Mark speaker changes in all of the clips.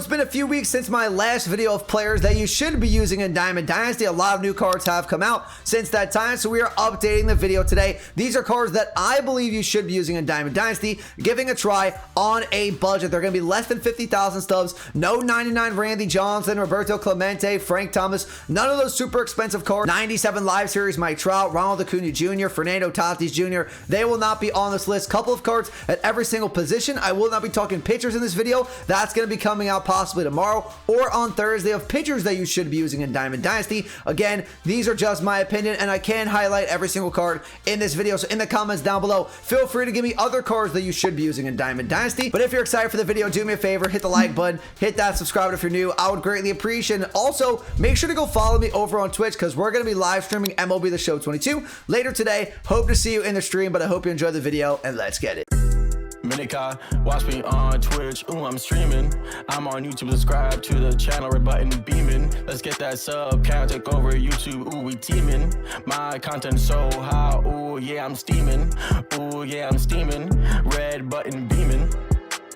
Speaker 1: it's been a few weeks since my last video of players that you should be using in Diamond Dynasty. A lot of new cards have come out since that time, so we are updating the video today. These are cards that I believe you should be using in Diamond Dynasty, giving a try on a budget. They're going to be less than 50,000 stubs. No 99 Randy Johnson, Roberto Clemente, Frank Thomas, none of those super expensive cards. 97 Live Series Mike Trout, Ronald Acuna Jr., Fernando Tatis Jr. They will not be on this list. Couple of cards at every single position. I will not be talking pitchers in this video. That's going to be coming out possibly tomorrow or on Thursday of pitchers that you should be using in Diamond Dynasty. Again, these are just my opinion, and I can highlight every single card in this video. So in the comments down below, feel free to give me other cards that you should be using in Diamond Dynasty. But if you're excited for the video, do me a favor, hit the like button, hit that subscribe if you're new. I would greatly appreciate it. Also, make sure to go follow me over on Twitch because we're going to be live streaming MLB The Show 22 later today. Hope to see you in the stream, but I hope you enjoyed the video, and let's get it.
Speaker 2: Minika, watch me on Twitch, ooh, I'm streaming. I'm on YouTube, subscribe to the channel, red button beaming. Let's get that sub count, take over YouTube, ooh, we teaming. My content so hot, ooh, yeah, I'm steaming. Ooh, yeah, I'm steaming. Red button beaming.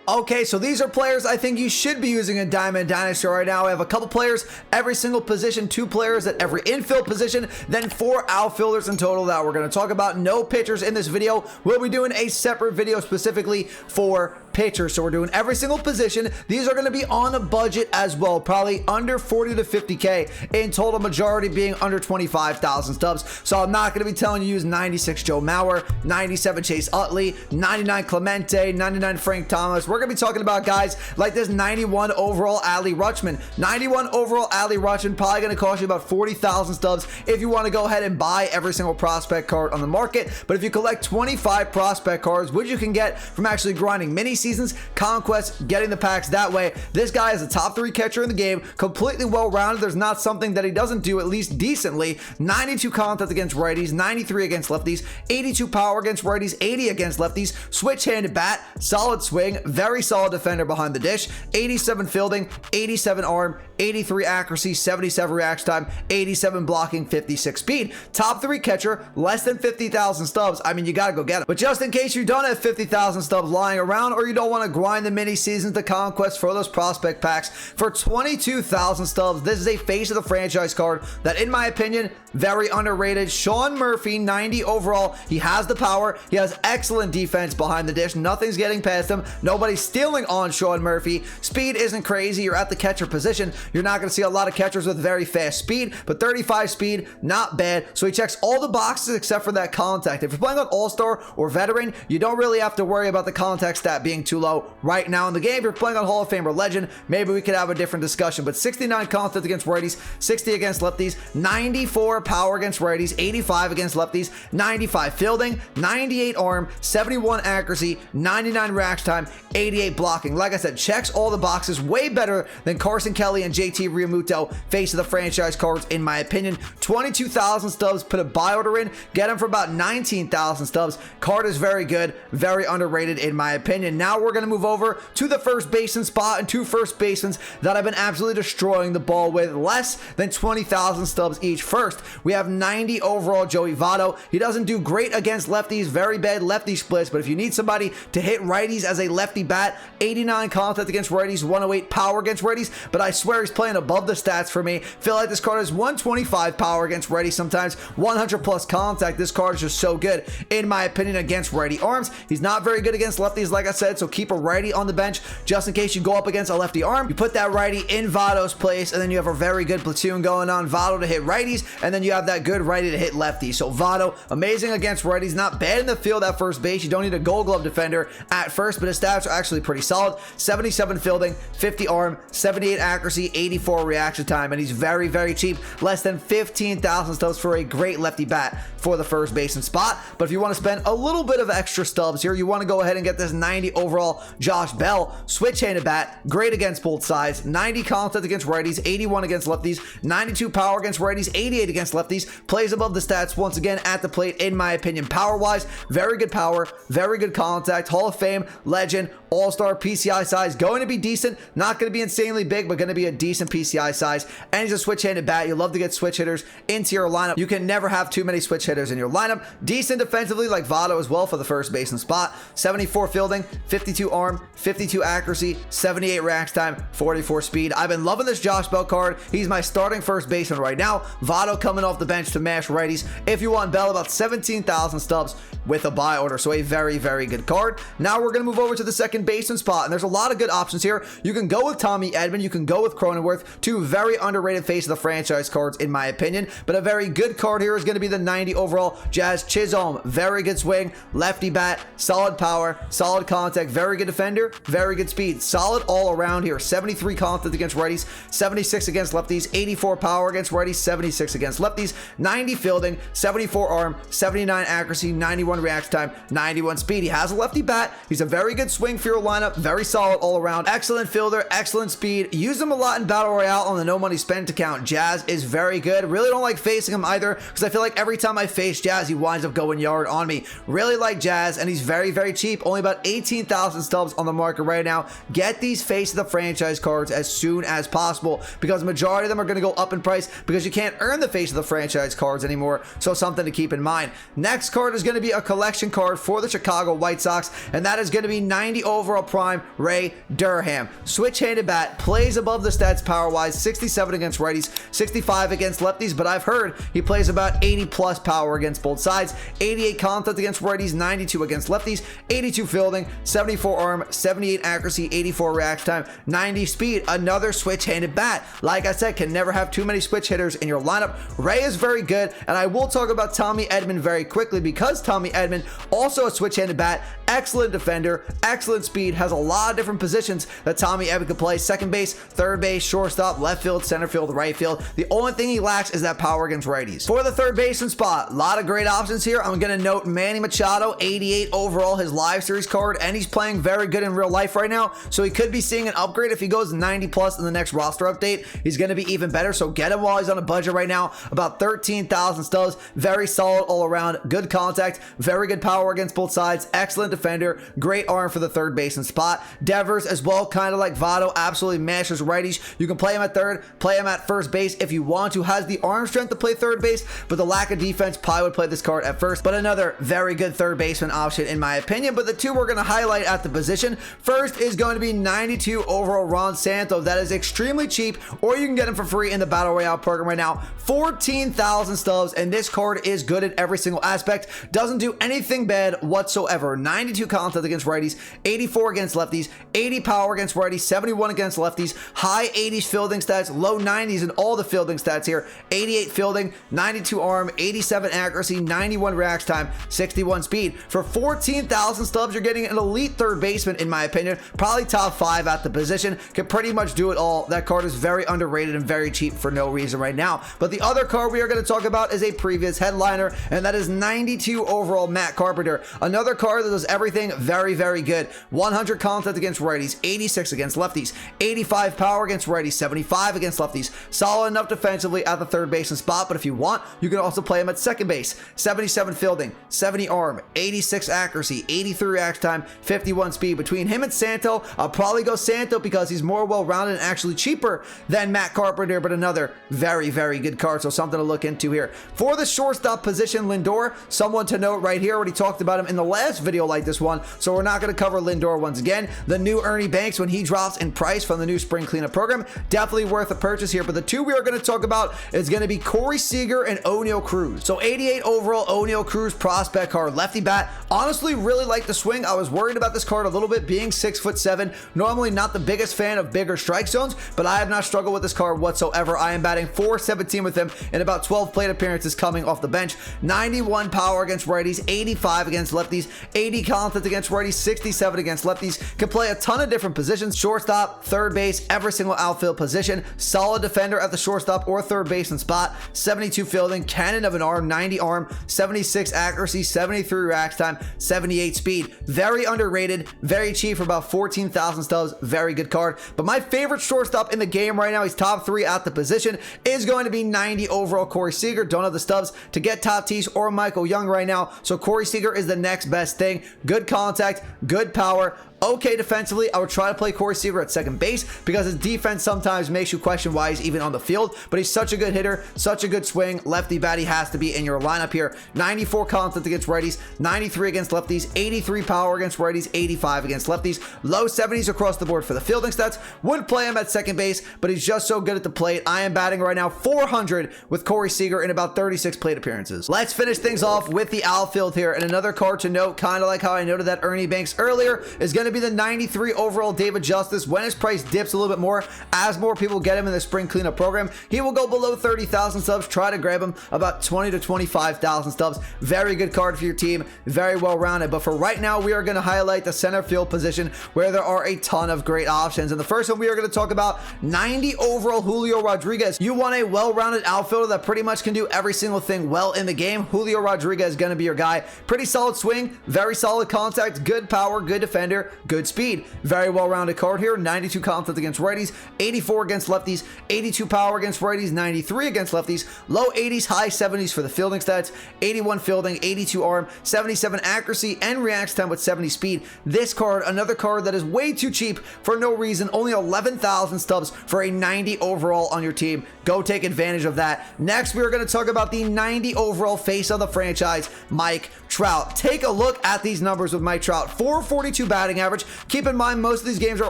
Speaker 1: Okay, so these are players I think you should be using in Diamond Dynasty right now. I have a couple players every single position, 2 players at every infield position, then 4 outfielders in total that we're going to talk about. No pitchers in this video. We'll be doing a separate video specifically for pitchers. So we're doing every single position. These are going to be on a budget as well, probably under 40 to 50K in total, majority being under 25,000 stubs. So I'm not going to be telling you to use 96 Joe Mauer, 97 Chase Utley, 99 Clemente, 99 Frank Thomas. We're going to be talking about guys like this 91 overall Adley Rutschman. 91 overall Adley Rutschman, probably going to cost you about 40,000 stubs if you want to go ahead and buy every single prospect card on the market. But if you collect 25 prospect cards, which you can get from actually grinding mini seasons, conquests, getting the packs that way, this guy is a top 3 catcher in the game, completely well-rounded. There's not something that he doesn't do at least decently. 92 contact against righties, 93 against lefties, 82 power against righties, 80 against lefties, switch-handed bat, solid swing, very solid defender behind the dish, 87 fielding, 87 arm, 83 accuracy, 77 reaction time, 87 blocking, 56 speed. Top 3 catcher, less than 50,000 stubs. I mean, you gotta go get him. But just in case you don't have 50,000 stubs lying around, or you don't want to grind the mini seasons, the conquest for those prospect packs, for 22,000 stubs, this is a face of the franchise card that, in my opinion, very underrated. Shawn Murphy, 90 overall. He has the power. He has excellent defense behind the dish. Nothing's getting past him. Nobody's stealing on Shawn Murphy. Speed isn't crazy. You're at the catcher position. You're not going to see a lot of catchers with very fast speed, but 35 speed, not bad. So he checks all the boxes except for that contact. If you're playing on All-Star or Veteran, you don't really have to worry about the contact stat being too low right now in the game. If you're playing on Hall of Fame or Legend, maybe we could have a different discussion. But 69 contact against righties, 60 against lefties, 94 power against righties, 85 against lefties, 95 fielding, 98 arm, 71 accuracy, 99 reaction time, 88 blocking. Like I said, checks all the boxes, way better than Carson Kelly and JT Realmuto, face of the franchise cards, in my opinion. 22,000 stubs, put a buy order in, get him for about 19,000 stubs. Card is very good, very underrated in my opinion. Now we're going to move over to the first baseman spot, and 2 first basemen that I've been absolutely destroying the ball with, less than 20,000 stubs each. First, we have 90 overall Joey Votto. He doesn't do great against lefties, very bad lefty splits, but if you need somebody to hit righties as a lefty bat, 89 contact against righties, 108 power against righties, but I swear he's playing above the stats for me. Feel like this card is 125 power against righties, sometimes 100 plus contact. This card is just so good, in my opinion, against righty arms. He's not very good against lefties, like I said, so keep a righty on the bench just in case you go up against a lefty arm. You put that righty in Votto's place, and then you have a very good platoon going on. Votto to hit righties, and then you have that good righty to hit lefties. So Votto, amazing against righties, not bad in the field at first base. You don't need a Gold Glove defender at first, but his stats are actually pretty solid. 77 fielding, 50 arm, 78 accuracy, 84 reaction time, and he's very, very cheap. Less than 15,000 stubs for a great lefty bat for the first baseman spot. But if you want to spend a little bit of extra stubs here, you want to go ahead and get this 90 overall Josh Bell, switch-handed bat, great against both sides, 90 contact against righties, 81 against lefties, 92 power against righties, 88 against lefties, plays above the stats once again at the plate, in my opinion. Power-wise, very good power, very good contact, Hall of Fame, Legend, all-star PCI size, going to be decent, not going to be insanely big, but going to be a decent PCI size. And he's a switch-handed bat. You love to get switch hitters into your lineup. You can never have too many switch hitters in your lineup. Decent defensively, like Votto as well, for the first baseman spot. 74 fielding, 52 arm, 52 accuracy, 78 reaction time, 44 speed. I've been loving this Josh Bell card. He's my starting first baseman right now. Votto coming off the bench to mash righties. If you want Bell, about 17,000 stubs with a buy order. So a very, very good card. Now we're going to move over to the second baseman spot, and there's a lot of good options here. You can go with Tommy Edman. You can go with Cronenworth. Two very underrated face of the franchise cards, in my opinion. But a very good card here is going to be the 90 overall Jazz Chisholm. Very good swing, lefty bat, solid power, solid contact, very good defender, very good speed. Solid all around here. 73 contact against righties, 76 against lefties, 84 power against righties, 76 against lefties, 90 fielding, 74 arm, 79 accuracy, 91 reaction time, 91 speed. He has a lefty bat. He's a very good swing for your lineup. Very solid all around. Excellent fielder, excellent speed. Use him a lot in Battle Royale on the no money spent account. Jazz is very good. Really don't like facing him either, because I feel like every time I face Jazz, he winds up going yard on me. Really like Jazz, and he's very, very cheap. Only about 18,000 stubs on the market right now. Get these face of the franchise cards as soon as possible, because the majority of them are going to go up in price because you can't earn the face of the franchise cards anymore. So something to keep in mind. Next card is going to be a collection card for the Chicago White Sox, and that is going to be 90 overall prime Ray Durham. Switch-handed bat, plays above the stats power-wise, 67 against righties, 65 against lefties, but I've heard he plays about 80 plus power against both sides, 88 contact against righties, 92 against lefties, 82 fielding, 74 arm, 78 accuracy, 84 reaction time, 90 speed. Another switch-handed bat. Like I said, can never have too many switch hitters in your lineup. Ray is very good, and I will talk about Tommy Edman very quickly, because Tommy Edman, also a switch-handed bat, excellent defender, excellent speed, has a lot of different positions that Tommy Edman can play. Second base, third base, shortstop, left field, center field, right field. The only thing he lacks is that power against righties. For the third baseman spot, a lot of great options here. I'm going to note Manny Machado, 88 overall, his live series card, and he's playing very good in real life right now, so he could be seeing an upgrade. If he goes 90 plus in the next roster update, he's going to be even better, so get him while he's on a budget right now. About 13,000 stubs, very solid all around, good contact, very good power against both sides, excellent defender, great arm for the third baseman spot. Devers as well, kind of like Votto, absolutely mashes righties. You can play him at third, play him at first base if you want to. Has the arm strength to play third base, but the lack of defense, probably would play this card at first. But another very good third baseman option in my opinion. But the two we're going to highlight at the position, first is going to be 92 overall Ron Santo. That is extremely cheap, or you can get him for free in the Battle Royale program right now. 14,000 stubs, and this card is good at every single aspect. Doesn't do anything bad whatsoever. 92 contact against righties, 84 against lefties, 80 power against righties, 71 against lefties, high 80s fielding stats, low 90s in all the fielding stats here. 88 fielding, 92 arm, 87 accuracy, 91 reaction time, 61 speed. For 14,000 stubs, you're getting an elite third baseman, in my opinion. Probably top 5 at the position. Can pretty much do it all. That card is very underrated and very cheap for no reason right now. But the other card we are going to talk about is a previous headliner, and that is 92 overall Matt Carpenter. Another card that does everything very, very good. 100 contact against righties, 86 against lefties, 85 power against righties, 75 against lefties. Solid enough defensively at the third baseman spot, but if you want, you can also play him at second base. 77 fielding, 70 arm, 86 accuracy, 83 reaction time, 51 speed. Between him and Santo, I'll probably go Santo because he's more well-rounded and actually cheaper than Matt Carpenter, but another very, very good card, so something to look into here. For the shortstop position, Lindor, someone to note right here. Already talked about him in the last video like this one, so we're not going to cover Lindor once again. The new Ernie Banks, when he drops in price from the new spring cleanup program, definitely worth a purchase here. But the two we are going to talk about is going to be Corey Seager and ONeil Cruz. So 88 overall ONeil Cruz prospect card, lefty bat. Honestly, really like the swing. I was worried about this card a little bit, being 6'7". Normally not the biggest fan of bigger strike zones, but I have not struggled with this card whatsoever. I am batting .417 with him in about 12 plate appearances coming off the bench. 91 power against righties, 85 against lefties, 80 contact against righties, 67 against lefties. Can play a ton of different positions. Shortstop, third base, every single outfield position. Solid defender at the shortstop or third baseman spot. 72 fielding, cannon of an arm, 90 arm, 76 accuracy, 73 reaction time, 78 speed. Very underrated, very cheap for about 14,000 stubs. Very good card. But my favorite shortstop in the game right now, he's top 3 at the position, is going to be 90 overall Corey Seager. Don't have the stubs to get Tatis or Michael Young right now, so Corey Seager is the next best thing. Good contact, good power, Okay defensively. I would try to play Corey Seager at second base because his defense sometimes makes you question why he's even on the field, but he's such a good hitter, such a good swing. Lefty bat, he has to be in your lineup here. 94 contact against righties, 93 against lefties, 83 power against righties, 85 against lefties, low 70s across the board for the fielding stats. Wouldn't play him at second base, but he's just so good at the plate. I am batting right now 400 with Corey Seager in about 36 plate appearances. Let's finish things off with the outfield here, and another card to note, kind of like how I noted that Ernie Banks earlier, is going to be the 93 overall David Justice. When his price dips a little bit more, as more people get him in the spring cleanup program, he will go below 30,000 stubs. Try to grab him about 20 to 25,000 stubs. Very good card for your team, very well rounded. But for right now, we are going to highlight the center field position where there are a ton of great options. And the first one we are going to talk about, 90 overall Julio Rodriguez. You want a well-rounded outfielder that pretty much can do every single thing well in the game. Julio Rodriguez is going to be your guy. Pretty solid swing, very solid contact, good power, good defender, good speed. Very well-rounded card here. 92 contact against righties, 84 against lefties, 82 power against righties, 93 against lefties, low 80s, high 70s for the fielding stats, 81 fielding, 82 arm, 77 accuracy, and reacts time with 70 speed. This card, another card that is way too cheap for no reason. Only 11,000 stubs for a 90 overall on your team. Go take advantage of that. Next, we are going to talk about the 90 overall face of the franchise, Mike Trout. Take a look at these numbers with Mike Trout. 442 batting average. Keep in mind, most of these games are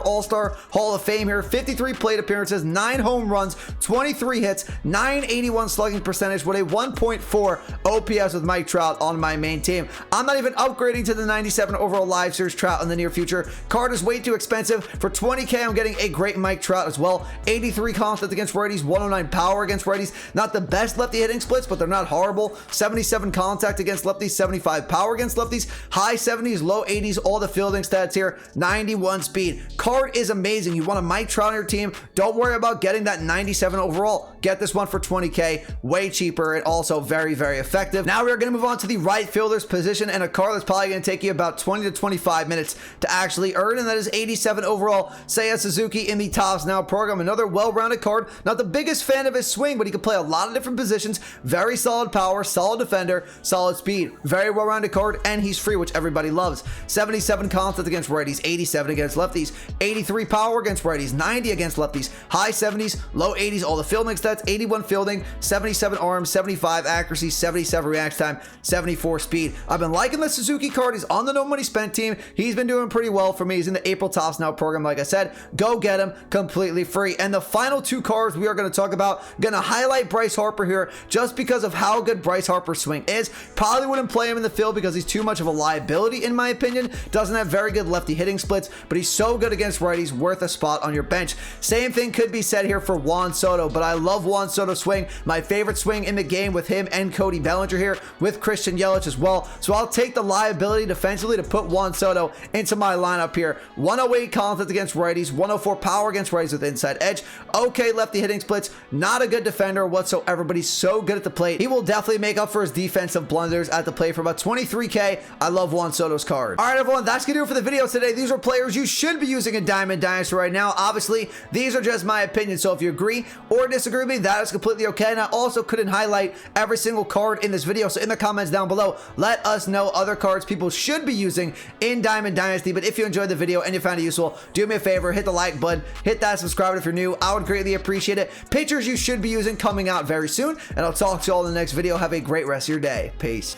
Speaker 1: All-Star Hall of Fame here. 53 plate appearances, 9 home runs, 23 hits, 981 slugging percentage with a 1.4 OPS with Mike Trout on my main team. I'm not even upgrading to the 97 overall live series Trout in the near future. Card is way too expensive. For 20K, I'm getting a great Mike Trout as well. 83 contact against righties, 109 power against righties. Not the best lefty hitting splits, but they're not horrible. 77 contact against lefties, 75 power against lefties, high 70s, low 80s, all the fielding stats here, 91 speed. Card is amazing. You want a Mike Trout on your team, don't worry about getting that 97 overall. Get this one for 20K, way cheaper and also very, very effective. Now we're going to move on to the right fielder's position, and a card that's probably going to take you about 20 to 25 minutes to actually earn, and that is 87 overall Seiya Suzuki in the Tops Now program. Another well-rounded card. Not the biggest fan of his swing, but he can play a lot of different positions. Very solid power, solid defender, solid speed. Very well-rounded card, and he's free, which everybody loves. 77 contact against righties, 87 against lefties, 83 power against righties, 90 against lefties, high 70s, low 80s, all the fielding stats, 81 fielding, 77 arms, 75 accuracy, 77 react time, 74 speed. I've been liking the Suzuki card. He's on the no money spent team. He's been doing pretty well for me. He's in the April Tops Now program, like I said. Go get him completely free. And the final two cards we are going to talk about, going to highlight Bryce Harper here just because of how good Bryce Harper's swing is. Probably wouldn't play him in the field because he's too much of a liability in my opinion. Doesn't have very good lefty hitting splits, but he's so good against righties, worth a spot on your bench. Same thing could be said here for Juan Soto, but I love Juan Soto's swing. My favorite swing in the game with him and Cody Bellinger here, with Christian Yelich as well. So I'll take the liability defensively to put Juan Soto into my lineup here. 108 contact against righties, 104 power against righties with inside edge. Okay lefty hitting splits, not a good defender whatsoever, but he's so good at the plate. He will definitely make up for his defensive blunders at the plate for about 23K. I love Juan Soto's card. All right, everyone, that's gonna do it for the video today. These are players you should be using in Diamond Dynasty right now. Obviously, these are just my opinion, so if you agree or disagree with me, that is completely okay. And I also couldn't highlight every single card in this video, so in the comments down below, let us know other cards people should be using in Diamond Dynasty. But if you enjoyed the video and you found it useful, do me a favor, hit the like button, hit that subscribe if you're new. I would greatly appreciate it. Pictures you should be using coming out very soon, and I'll talk to you all in the next video. Have a great rest of your day. Peace.